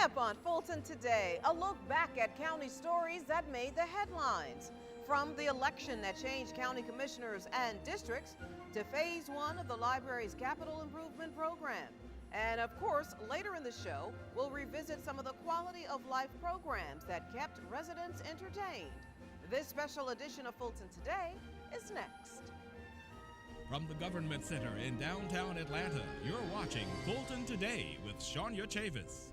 up on Fulton today, a look back at county stories that made the headlines. From the election that changed county commissioners and districts to phase one of the library's capital improvement program. And of course, later in the show, we'll revisit some of the quality of life programs that kept residents entertained. This special edition of Fulton Today is next. From the Government Center in downtown Atlanta, you're watching Fulton Today with Shania Chavis.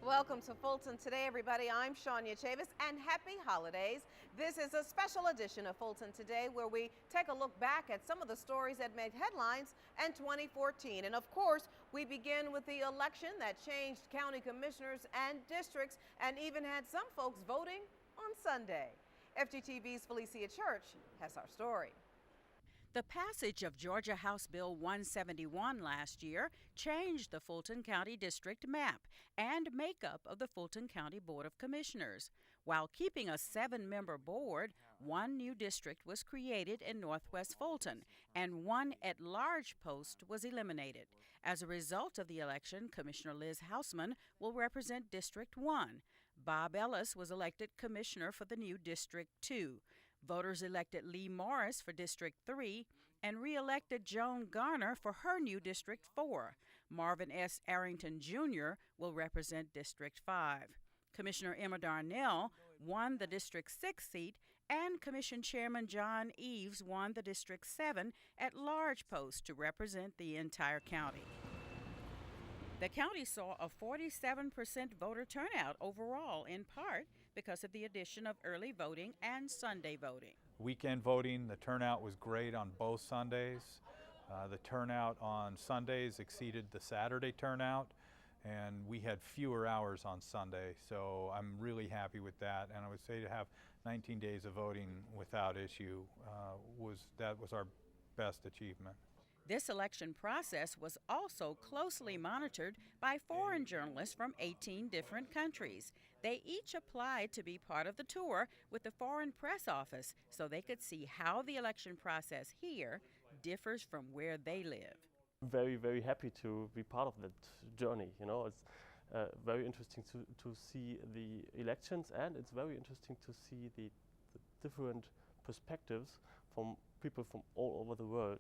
Welcome to Fulton Today, everybody. I'm Shania Chavis, and happy holidays. This is a special edition of Fulton Today where we take a look back at some of the stories that made headlines in 2014. And of course, we begin with the election that changed county commissioners and districts and even had some folks voting on Sunday. FGTV's Felicia Church has our story. The passage of Georgia House Bill 171 last year changed the Fulton County District map and makeup of the Fulton County Board of Commissioners. While keeping a 7-member board, one new district was created in Northwest Fulton, and one at-large post was eliminated. As a result of the election, Commissioner Liz Hausman will represent District 1. Bob Ellis was elected commissioner for the new District 2. Voters elected Lee Morris for District 3 and re-elected Joan Garner for her new District 4. Marvin S. Arrington Jr. will represent District 5. Commissioner Emma Darnell won the District 6 seat, and Commission Chairman John Eves won the District 7 at-large post to represent the entire county. The county saw a 47% voter turnout overall, in part because of the addition of early voting and Sunday voting. Weekend voting, the turnout was great on both Sundays. The turnout on Sundays exceeded the Saturday turnout, and we had fewer hours on Sunday, so I'm really happy with that. And I would say to have 19 days of voting without issue was our best achievement. This election process was also closely monitored by foreign journalists from 18 different countries. They each applied to be part of the tour with the Foreign Press Office so they could see how the election process here differs from where they live. Very, very happy to be part of that journey. You know, it's very interesting to see the elections, and it's very interesting to see the different perspectives from people from all over the world.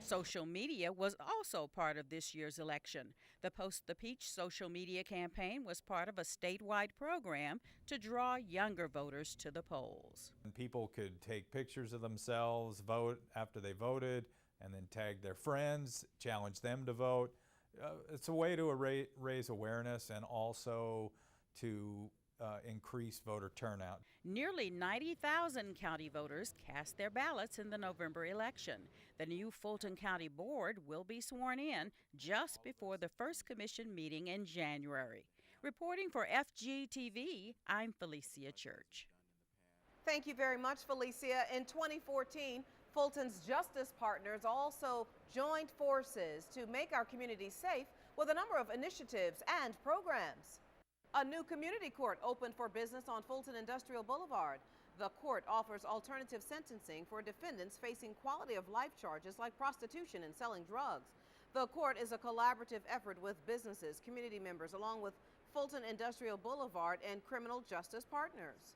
Social media was also part of this year's election. The Post the Peach social media campaign was part of a statewide program to draw younger voters to the polls. People could take pictures of themselves, vote after they voted, and then tag their friends, challenge them to vote. It's a way to raise awareness and also to increase voter turnout. Nearly 90,000 county voters cast their ballots in the November election. The new Fulton County Board will be sworn in just before the first commission meeting in January. Reporting for FGTV, I'm Felicia Church. Thank you very much, Felicia. In 2014, Fulton's Justice Partners also joined forces to make our community safe with a number of initiatives and programs. A new community court opened for business on Fulton Industrial Boulevard. The court offers alternative sentencing for defendants facing quality of life charges like prostitution and selling drugs. The court is a collaborative effort with businesses, community members, along with Fulton Industrial Boulevard and criminal justice partners.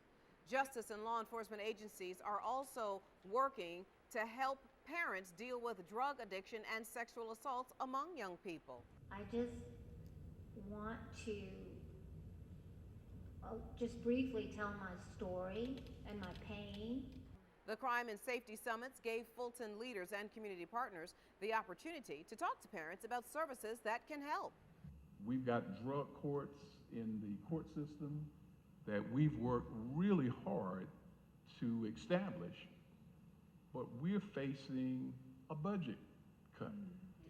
Justice and law enforcement agencies are also working to help parents deal with drug addiction and sexual assaults among young people. I just want to just briefly tell my story and my pain. The Crime and Safety Summits gave Fulton leaders and community partners the opportunity to talk to parents about services that can help. We've got drug courts in the court system that we've worked really hard to establish, but we're facing a budget cut.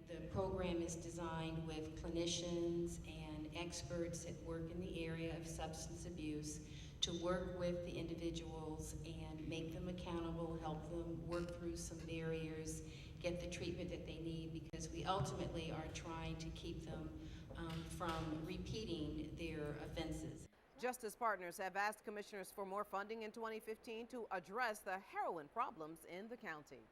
The program is designed with clinicians and experts that work in the area of substance abuse to work with the individuals and make them accountable, help them work through some barriers, get the treatment that they need, because we ultimately are trying to keep them from repeating their offenses. Justice Partners have asked commissioners for more funding in 2015 to address the heroin problems in the county.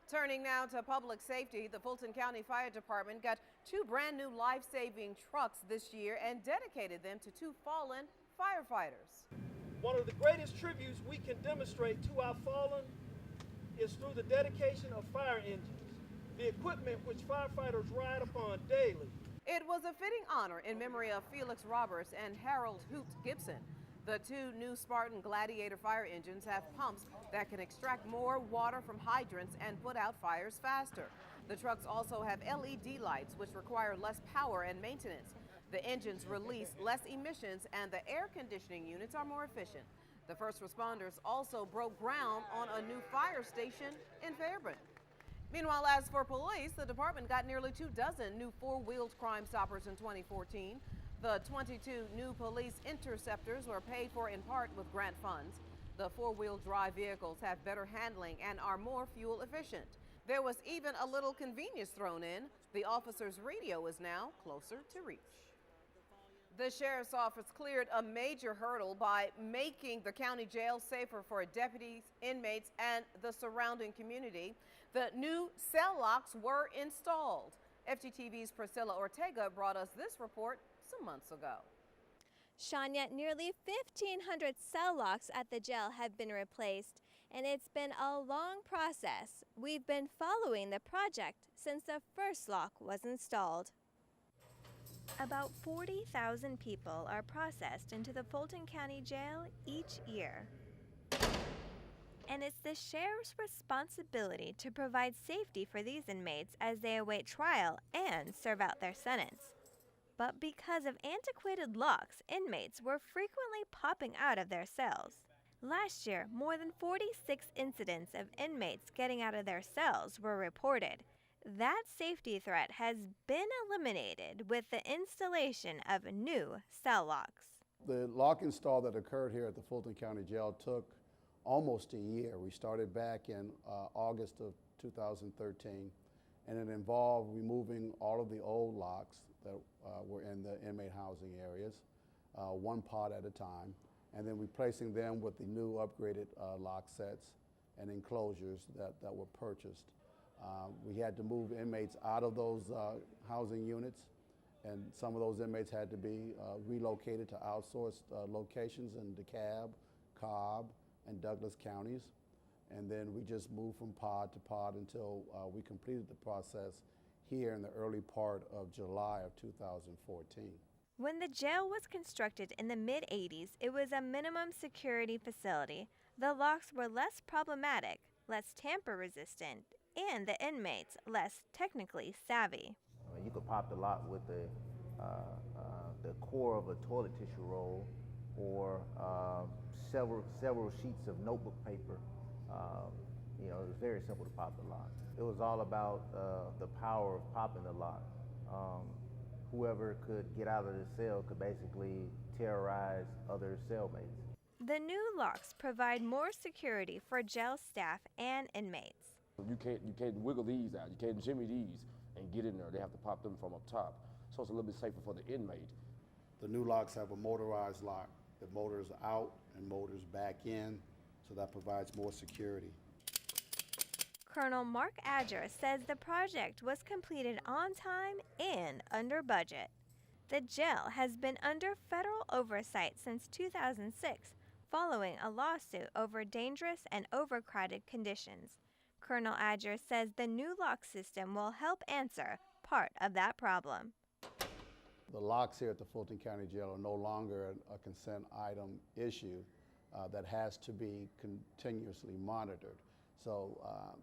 Turning now to public safety, the Fulton County Fire Department got 2 brand new life-saving trucks this year and dedicated them to 2 fallen firefighters. One of the greatest tributes we can demonstrate to our fallen is through the dedication of fire engines, the equipment which firefighters ride upon daily. It was a fitting honor in memory of Felix Roberts and Harold Hoot Gibson. The 2 new Spartan Gladiator fire engines have pumps that can extract more water from hydrants and put out fires faster. The trucks also have LED lights, which require less power and maintenance. The engines release less emissions and the air conditioning units are more efficient. The first responders also broke ground on a new fire station in Fairburn. Meanwhile, as for police, the department got nearly 24 new 4-wheeled Crime Stoppers in 2014. The 22 new police interceptors were paid for in part with grant funds. The 4-wheel drive vehicles have better handling and are more fuel efficient. There was even a little convenience thrown in. The officer's radio is now closer to reach. The sheriff's office cleared a major hurdle by making the county jail safer for deputies, inmates, and the surrounding community. The new cell locks were installed. FGTV's Priscilla Ortega brought us this report some months ago. Sean, yet nearly 1,500 cell locks at the jail have been replaced, and it's been a long process. We've been following the project since the first lock was installed. About 40,000 people are processed into the Fulton County Jail each year. And it's the sheriff's responsibility to provide safety for these inmates as they await trial and serve out their sentence. But because of antiquated locks, inmates were frequently popping out of their cells. Last year, more than 46 incidents of inmates getting out of their cells were reported. That safety threat has been eliminated with the installation of new cell locks. The lock install that occurred here at the Fulton County Jail took almost a year. We started back in August of 2013, and it involved removing all of the old locks that were in the inmate housing areas, one pod at a time, and then replacing them with the new upgraded lock sets and enclosures that were purchased. We had to move inmates out of those housing units, and some of those inmates had to be relocated to outsourced locations in DeKalb, Cobb, and Douglas counties. And then we just moved from pod to pod until we completed the process here in the early part of July of 2014. When the jail was constructed in the mid-'80s, it was a minimum security facility. The locks were less problematic, less tamper-resistant, and the inmates less technically savvy. You could pop the lock with the core of a toilet tissue roll or several sheets of notebook paper. It was very simple to pop the lock. It was all about the power of popping the lock. Whoever could get out of the cell could basically terrorize other cellmates. The new locks provide more security for jail staff and inmates. You can't wiggle these out. You can't jimmy these and get in there. They have to pop them from up top. So it's a little bit safer for the inmate. The new locks have a motorized lock. The motor's out and motor's back in, so that provides more security. Colonel Mark Adger says the project was completed on time and under budget. The jail has been under federal oversight since 2006, following a lawsuit over dangerous and overcrowded conditions. Colonel Adger says the new lock system will help answer part of that problem. The locks here at the Fulton County Jail are no longer a consent item issue that has to be continuously monitored. So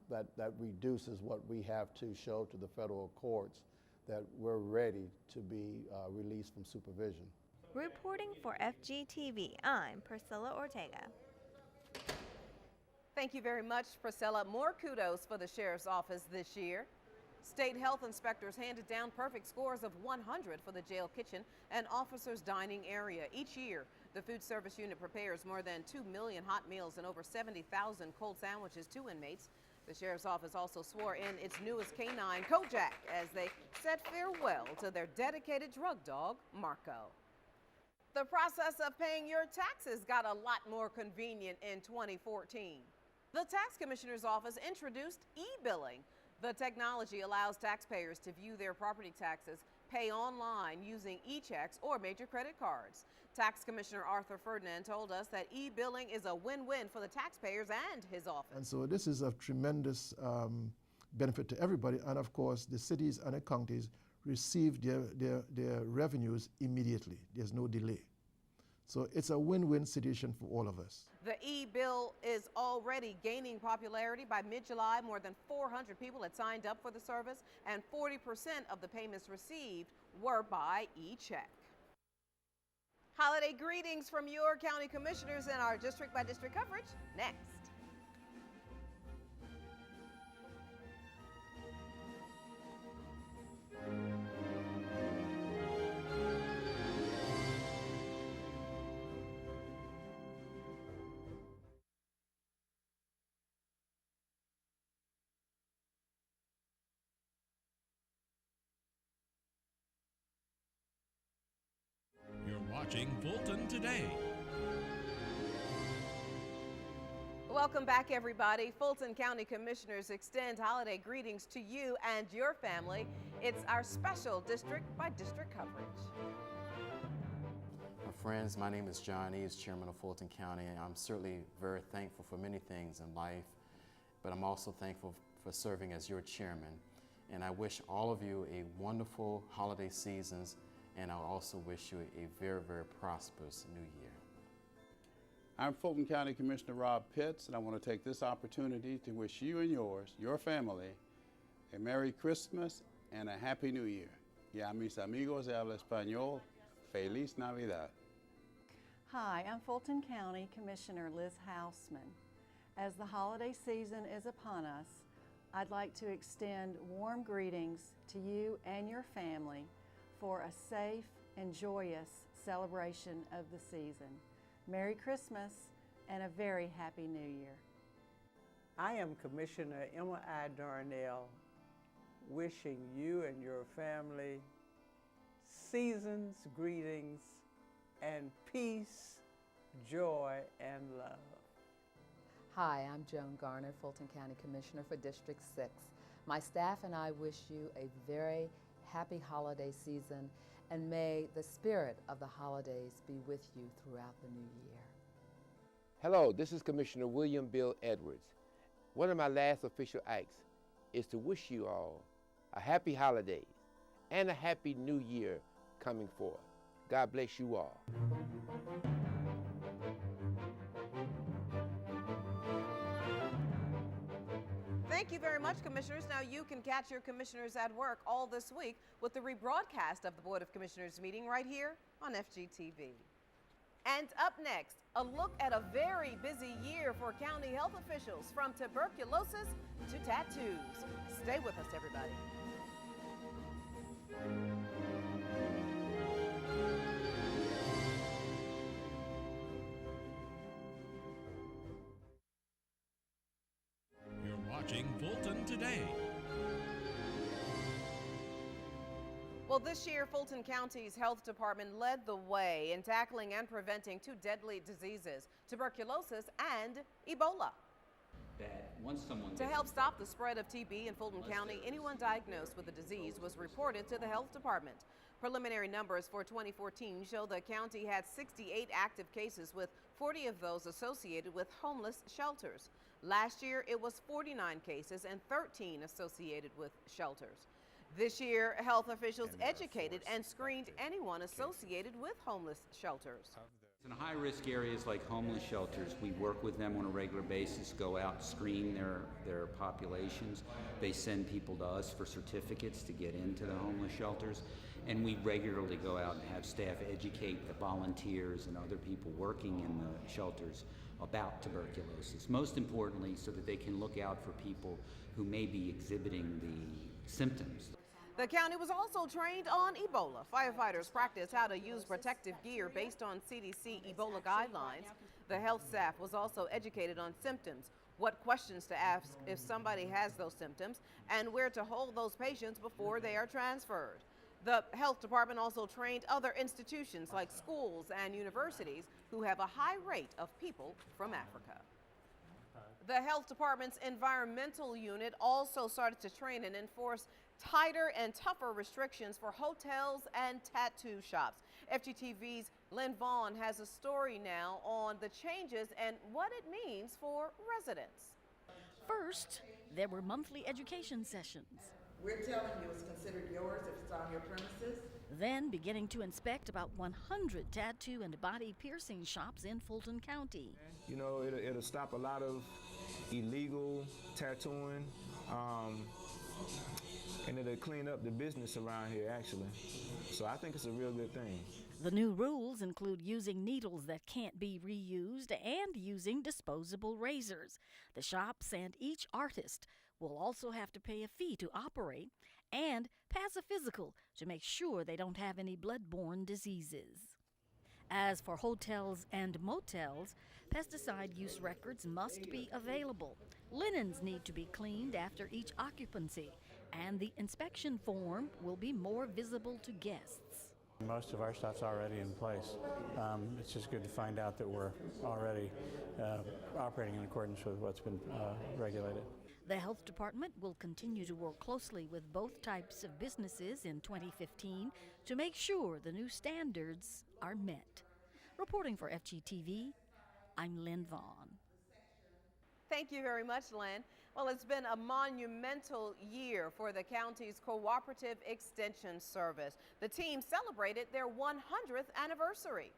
that reduces what we have to show to the federal courts that we're ready to be released from supervision. Reporting for FGTV, I'm Priscilla Ortega. Thank you very much, Priscilla. More kudos for the Sheriff's Office this year. State health inspectors handed down perfect scores of 100 for the jail kitchen and officers' dining area. Each year, the Food Service Unit prepares more than 2 million hot meals and over 70,000 cold sandwiches to inmates. The Sheriff's Office also swore in its newest canine, Kojak, as they said farewell to their dedicated drug dog, Marco. The process of paying your taxes got a lot more convenient in 2014. The Tax Commissioner's Office introduced e-billing. The technology allows taxpayers to view their property taxes, pay online using e-checks or major credit cards. Tax Commissioner Arthur Ferdinand told us that e-billing is a win-win for the taxpayers and his office. And so this is of tremendous benefit to everybody, and of course the cities and the counties receive their revenues immediately. There's no delay. So it's a win-win situation for all of us. The e-bill is already gaining popularity. By mid-July, more than 400 people had signed up for the service, and 40% of the payments received were by e-check. Holiday greetings from your county commissioners in our district-by-district coverage next. You're watching Fulton Today. Welcome back, everybody. Fulton County Commissioners extend holiday greetings to you and your family. It's our special district-by-district coverage. My friends, my name is John Eves, Chairman of Fulton County, and I'm certainly very thankful for many things in life, but I'm also thankful for serving as your chairman. And I wish all of you a wonderful holiday seasons, and I also wish you a very, very prosperous new year. I'm Fulton County Commissioner Rob Pitts, and I want to take this opportunity to wish you and yours, your family, a Merry Christmas and a Happy New Year. Y a mis amigos de habla español, Feliz Navidad. Hi, I'm Fulton County Commissioner Liz Houseman. As the holiday season is upon us, I'd like to extend warm greetings to you and your family for a safe and joyous celebration of the season. Merry Christmas and a very Happy New Year. I am Commissioner Emma I. Darnell, wishing you and your family seasons, greetings, and peace, joy, and love. Hi, I'm Joan Garner, Fulton County Commissioner for District 6. My staff and I wish you a very happy holiday season, and may the spirit of the holidays be with you throughout the new year. Hello, this is Commissioner William Bill Edwards. One of my last official acts is to wish you all a happy holidays and a happy new year coming forth. God bless you all. Thank you very much, Commissioners. Now you can catch your commissioners at work all this week with the rebroadcast of the Board of Commissioners meeting right here on FGTV. And up next, a look at a very busy year for county health officials, from tuberculosis to tattoos. Stay with us, everybody. You're watching Fulton Today. Well, this year, Fulton County's Health Department led the way in tackling and preventing two deadly diseases, tuberculosis and Ebola. To help stop the spread of TB in Fulton County, anyone diagnosed with the disease was reported to the Health Department. Preliminary numbers for 2014 show the county had 68 active cases, with 40 of those associated with homeless shelters. Last year, it was 49 cases and 13 associated with shelters. This year, health officials educated and screened anyone associated with homeless shelters. In high-risk areas like homeless shelters, we work with them on a regular basis, go out, screen their populations. They send people to us for certificates to get into the homeless shelters, and we regularly go out and have staff educate the volunteers and other people working in the shelters about tuberculosis. Most importantly, so that they can look out for people who may be exhibiting the symptoms. The county was also trained on Ebola. Firefighters practiced how to use protective gear based on CDC Ebola guidelines. The health staff was also educated on symptoms, what questions to ask if somebody has those symptoms, and where to hold those patients before they are transferred. The health department also trained other institutions like schools and universities who have a high rate of people from Africa. The health department's environmental unit also started to train and enforce tighter and tougher restrictions for hotels and tattoo shops. FGTV's Lynn Vaughn has a story now on the changes and what it means for residents. First, there were monthly education sessions. We're telling you it's considered yours if it's on your premises. Then beginning to inspect about 100 tattoo and body piercing shops in Fulton County. You know, it'll stop a lot of illegal tattooing, and it'll clean up the business around here, actually. So I think it's a real good thing. The new rules include using needles that can't be reused and using disposable razors. The shops and each artist will also have to pay a fee to operate and pass a physical to make sure they don't have any blood-borne diseases. As for hotels and motels, pesticide use records must be available. Linens need to be cleaned after each occupancy, and the inspection form will be more visible to guests. Most of our stuff's already in place. It's just good to find out that we're already operating in accordance with what's been regulated. The health department will continue to work closely with both types of businesses in 2015 to make sure the new standards are met. Reporting for FGTV, I'm Lynn Vaughn. Thank you very much, Lynn. Well, it's been a monumental year for the county's Cooperative Extension Service. The team celebrated their 100th anniversary.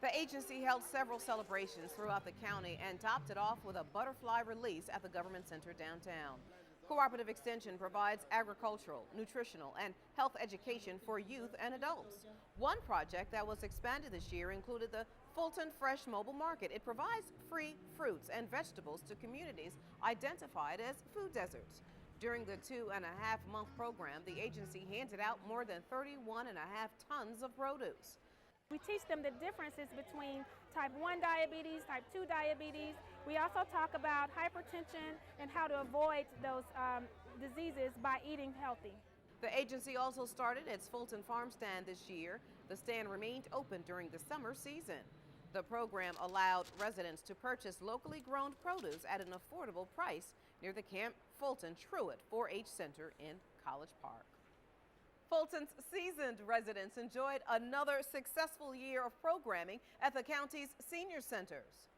The agency held several celebrations throughout the county and topped it off with a butterfly release at the Government Center downtown. Cooperative Extension provides agricultural, nutritional, and health education for youth and adults. One project that was expanded this year included the Fulton Fresh Mobile Market. It provides free fruits and vegetables to communities identified as food deserts. During the 2.5-month program, the agency handed out more than 31.5 tons of produce. We teach them the differences between type 1 diabetes, type 2 diabetes. We also talk about hypertension and how to avoid those diseases by eating healthy. The agency also started its Fulton Farm Stand this year. The stand remained open during the summer season. The program allowed residents to purchase locally grown produce at an affordable price near the Camp Fulton Truett 4-H Center in College Park. Fulton's seasoned residents enjoyed another successful year of programming at the county's senior centers.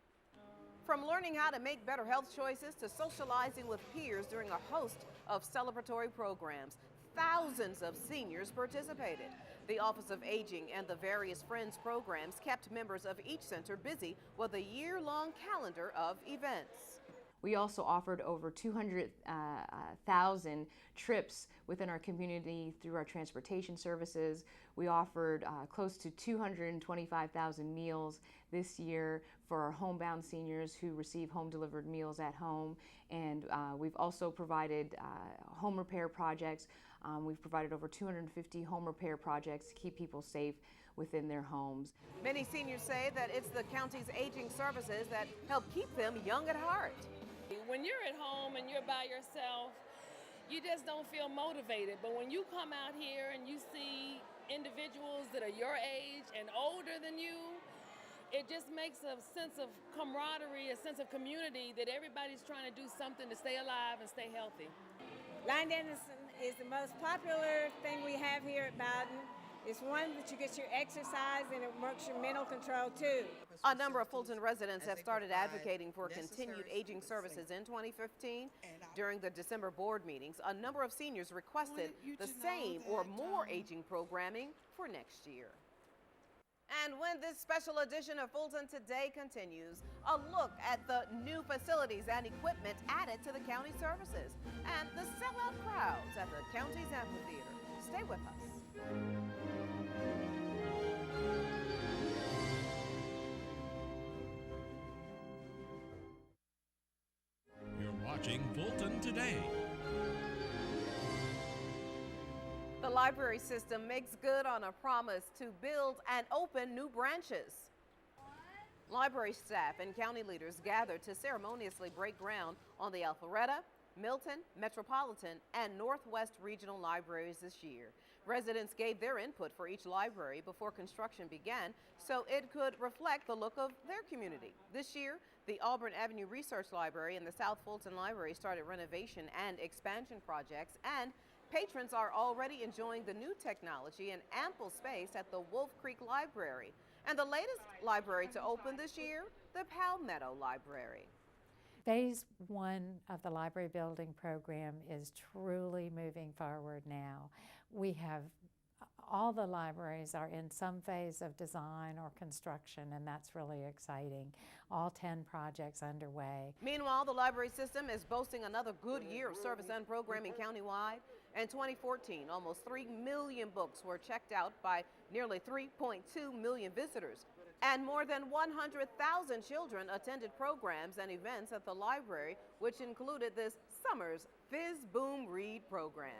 From learning how to make better health choices to socializing with peers during a host of celebratory programs, thousands of seniors participated. The Office of Aging and the various Friends programs kept members of each center busy with a year-long calendar of events. We also offered over 200,000 trips within our community through our transportation services. We offered close to 225,000 meals this year for our homebound seniors who receive home-delivered meals at home. And we've also provided home repair projects. We've provided over 250 home repair projects to keep people safe within their homes. Many seniors say that it's the county's aging services that help keep them young at heart. When you're at home and you're by yourself, you just don't feel motivated. But when you come out here and you see individuals that are your age and older than you, it just makes a sense of camaraderie, a sense of community that everybody's trying to do something to stay alive and stay healthy. Line dancing is the most popular thing we have here at Bowden. It's one that you get your exercise and it works your mental control too. A number of Fulton residents have started advocating for continued aging services in 2015. During the December board meetings, a number of seniors requested the same or more aging programming for next year. And when this special edition of Fulton Today continues, a look at the new facilities and equipment added to the county services and the sellout crowds at the county's amphitheater. Stay with us. You're watching Fulton Today. The library system makes good on a promise to build and open new branches. Library staff and county leaders gathered to ceremoniously break ground on the Alpharetta, Milton, Metropolitan, and Northwest Regional Libraries this year. Residents gave their input for each library before construction began so it could reflect the look of their community. This year, the Auburn Avenue Research Library and the South Fulton Library started renovation and expansion projects, and patrons are already enjoying the new technology and ample space at the Wolf Creek Library. And the latest library to open this year, the Palmetto Library. Phase 1 of the library building program is truly moving forward now. We have all the libraries are in some phase of design or construction, and that's really exciting. All 10 projects underway. Meanwhile, the library system is boasting another good year of service and programming countywide. In 2014, almost 3 million books were checked out by nearly 3.2 million visitors. And more than 100,000 children attended programs and events at the library, which included this summer's Fizz Boom Read program.